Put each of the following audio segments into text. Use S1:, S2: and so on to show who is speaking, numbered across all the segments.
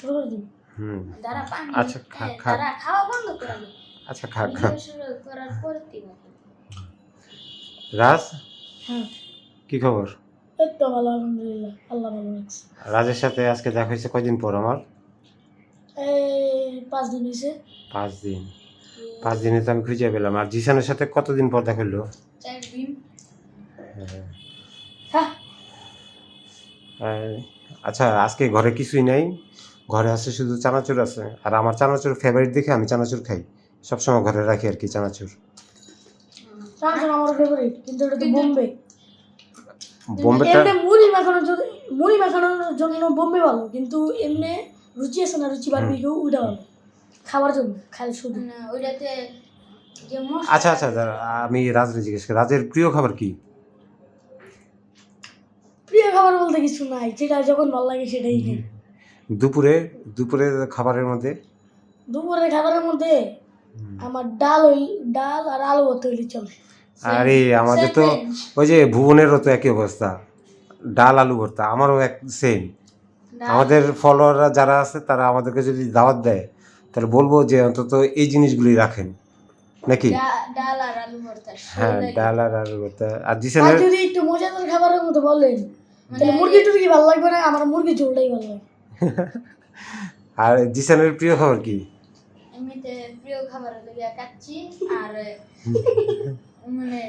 S1: শুরু করে দিই।
S2: দাঁড়া পানি
S3: আচ্ছা খা
S2: দাঁড়া খাওয়া বন্ধ করে দে।
S3: আচ্ছা খা
S2: শুরু করার পর দিবা।
S3: রাজ
S1: হ্যাঁ
S3: কি খবর?
S1: এই তো ভালো আলহামদুলিল্লাহ, আল্লাহ ভালো রাখছে।
S3: রাজের সাথে আজকে দেখা হয়েছে কয়দিন পর আমার?
S1: এই 5 দিন হয়েছে।
S3: 5 দিন। 5 দিনে তো আমি খুঁজে পেলাম। আর জিসানের সাথে কতদিন পর দেখা হলো?
S2: 4 দিন।
S1: হ্যাঁ
S3: আচ্ছা আজকে ঘরে কিছুই নাই, ঘরে আছে শুধু চানাচুর আছে। আর আমার চানাচুর ফেভারিট দেখে আমি চানাচুর খাই, সবসময় ঘরে রাখি আর কি চানাচুর।
S1: চানাচুর আমার ফেভারিট, কিন্তু এটা তো বোম্বে।
S3: বোম্বেটা
S1: এমনি মুড়ি মাখানোর জন্য বোম্বে ভালো, কিন্তু এমনি রুচি আছে না, রুচি বারবিকিউ ওইটা ভালো খাবার জন্য, খালি শুধু
S2: না ওইটাতে যে মশলা
S3: আচ্ছা আচ্ছা দাঁড়া, আমি রাজরে জিজ্ঞেস করি রাজের প্রিয় খাবার কি?
S1: প্রিয় খাবার বলতে কিছু নাই, যেটা যখন ভালো লাগে সেটাই খাই।
S3: দুপুরে খাবারের মধ্যে
S1: দুপুরের খাবারের মধ্যে আমার ডাল আর আলু ভর্তা হইলে চলে।
S3: আরে আমাদের তো ওই যে ভুবনেরও তো একই অবস্থা, ডাল আলু ভর্তা, আমারও এক সেম। আমাদের ফলোয়াররা যারা আছে তারা আমাদেরকে যদি দাওয়াত দেয় তাহলে বলবো যে অন্তত এই জিনিসগুলি রাখেন নাকি।
S2: ডাল আর আলু ভর্তা।
S3: হ্যাঁ ডাল আর আলু ভর্তা। আর
S1: আর
S3: জিসানের
S1: যদি একটু মজাদার খাবারের মধ্যে বলেন তাহলে মুরগি টুরগি ভালো লাগবে না, আমার মুরগি ঝোলটাই ভালো লাগে।
S3: আর জিসানের প্রিয় খাবার কি?
S2: এমনিতে প্রিয় খাবার হলো গিয়া কাচ্চি আর মানে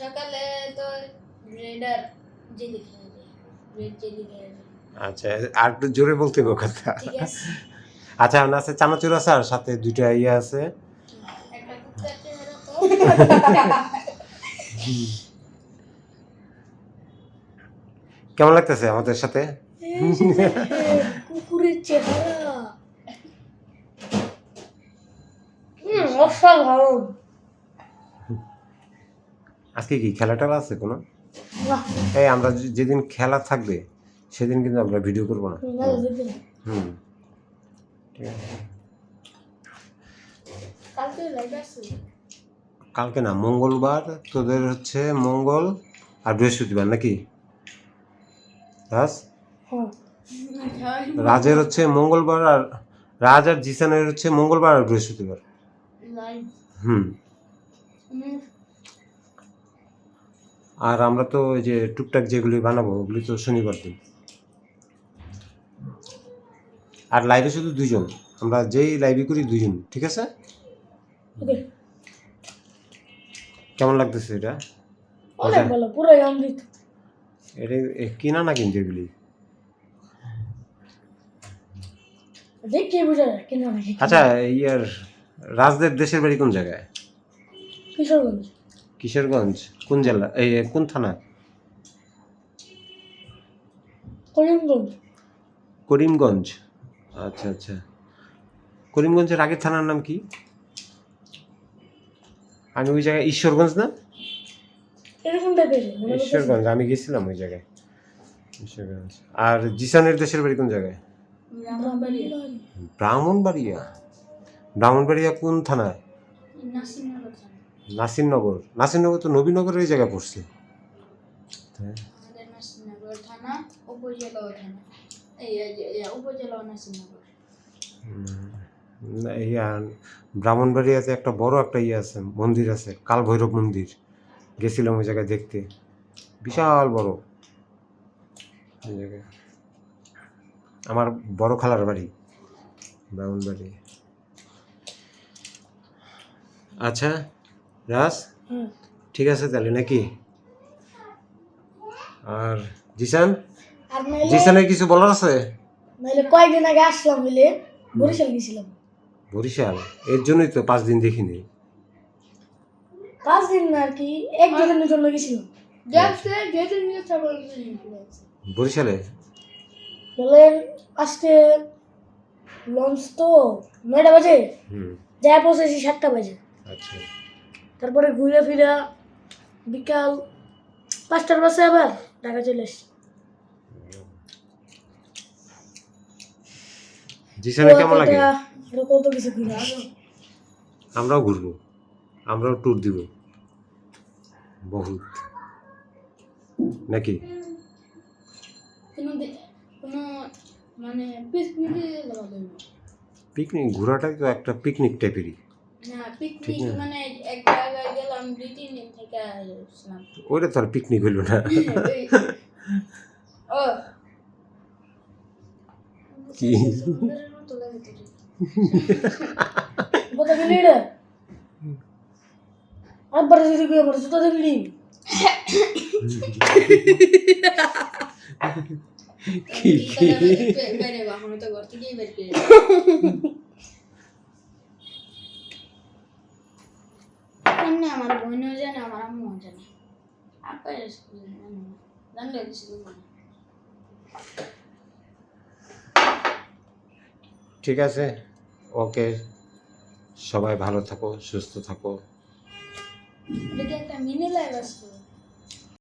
S2: সকালে তো ব্রেড আর জেলি খাই, ব্রেড জেলি খাই।
S3: আচ্ছা আর একটু জোরে বলতে হবে কথা।
S2: ঠিক আছে।
S3: আচ্ছা আমার আছে চানাচুর আছে আর সাথে দুইটা ইয়ে আছে।
S2: একটা কুকুর চেহারা তো
S3: কেমন লাগতেছে আমাদের সাথে?
S1: কুকুরের চেহারা অসাধারণ।
S3: আজকে কি খেলা টেলা আছে কোনো?
S1: না
S3: এই আমরা যেদিন খেলা থাকবে সেদিন কিন্তু আমরা ভিডিও করবো না। হুম ঠিক আছে।
S2: কালকে লাইভ আছে।
S3: কালকে না, মঙ্গলবার তোদের হচ্ছে মঙ্গল আর বৃহস্পতিবার নাকি রাজ? রাজের হচ্ছে মঙ্গলবার আর রাজ আর জিসানের হচ্ছে মঙ্গলবার আর বৃহস্পতিবার।
S2: লাইভ
S3: হুম আর আমরা তো ওই যে টুকটাক যেগুলি বানাবো ওগুলি তো শনিবার দিন। আর লাইভে শুধু 2 জন, আমরা যেই লাইভে করি 2 জন, ঠিক আছে? কেমন লাগতেছে এটা?
S1: অনেক ভালো, পুরাই অমৃত।
S3: এটা কিনা না কিন্তু এগুলি।
S1: দেখে বুঝা যায় কেন নাকি।
S3: আচ্ছা ইয়ার রাজদের দেশের বাড়ি কোন জায়গায়?
S1: কিশোরগঞ্জ।
S3: কিশোরগঞ্জ কোন জেলা, এই কোন থানা?
S1: করিমগঞ্জ।
S3: করিমগঞ্জ। আচ্ছা আচ্ছা করিমগঞ্জের আগের থানার নাম কি? আমি ওই জায়গায় ঈশ্বরগঞ্জ না,
S1: এরকম টাইপের
S3: ঈশ্বরগঞ্জ আমি গেছিলাম ওই জায়গায়, ঈশ্বরগঞ্জ। আর জিসানের দেশের বাড়ি কোন জায়গায়? ব্রাহ্মণবাড়িয়া। ব্রাহ্মণবাড়িয়া কোন থানায়?
S2: নাসিরনগর।
S3: নাসিরনগর। নাসিরনগর তো নবীনগরের এই জায়গায় পড়ছে।
S2: আমাদের নাসিরনগর থানা, উপজেলা থানা, উপজেলা নাসিরনগর।
S3: ইয়া ব্রাহ্মণবাড়িয়াতে একটা বড় একটা ইয়ে আছে, মন্দির আছে, কাল ভৈরব মন্দির। গেছিলাম ওই জায়গায় দেখতে, বিশাল বড় ওই জায়গায়। আমার বড় খালার বাড়ি ব্রাহ্মণবাড়ি। আচ্ছা রাজ ঠিক আছে তাহলে নাকি? আর জিসান,
S1: আর নাইলে
S3: জিসানের কিছু বলার আছে?
S1: কয়েকদিন আগে আসলাম বলে বরিশাল গেছিলাম।
S3: বরিশাল? এর জন্যই তো 5 দিন দেখিনি।
S1: 5 দিন আর কি, 1-2 দিনের জন্য গেছিলাম।
S3: বরিশালে
S1: বলেন আজকে লঞ্চ তো 9টা বাজে, যা পৌঁছেছি 7টা বাজে।
S3: আচ্ছা
S1: তারপরে ঘুরে ফিরে বিকাল 5টার বাসে আবার ঢাকা চলে এসছি।
S3: জিসানে কেমন লাগে?
S1: কত কিছু ঘুরে
S3: আমরাও ঘুরবো, আমরাও ট্যুর দিব বহুত নাকি?
S2: কোনো মানে পিকনিকে গেলে ভালো হইব।
S3: পিকনিক ঘোরাটাই তো একটা পিকনিক টাইপেরই।
S2: না পিকনিক
S3: ঠিক না।
S2: মানে এক জায়গায় গেলাম 2-3 দিন থেকে আসলাম।
S3: ওইটা তো আর পিকনিক হইল না।
S2: ও
S3: কি?
S2: সমুদ্রের মতো লাগে তো রে।
S1: কথা বলি রে আবার যদি কই আবার জুতা দেখলি
S3: কি কি?
S2: বেরে বাহন তো ঘর থেকেই বের করে এমনি আমার বোনও জানে আমার আম্মুও জানে আপাই জানলে কিছু বলবো না।
S3: ঠিক আছে, ওকে, সবাই ভালো থাকো, সুস্থ থাকো।
S2: এটা কি একটা মিনি লাইভ আসলো?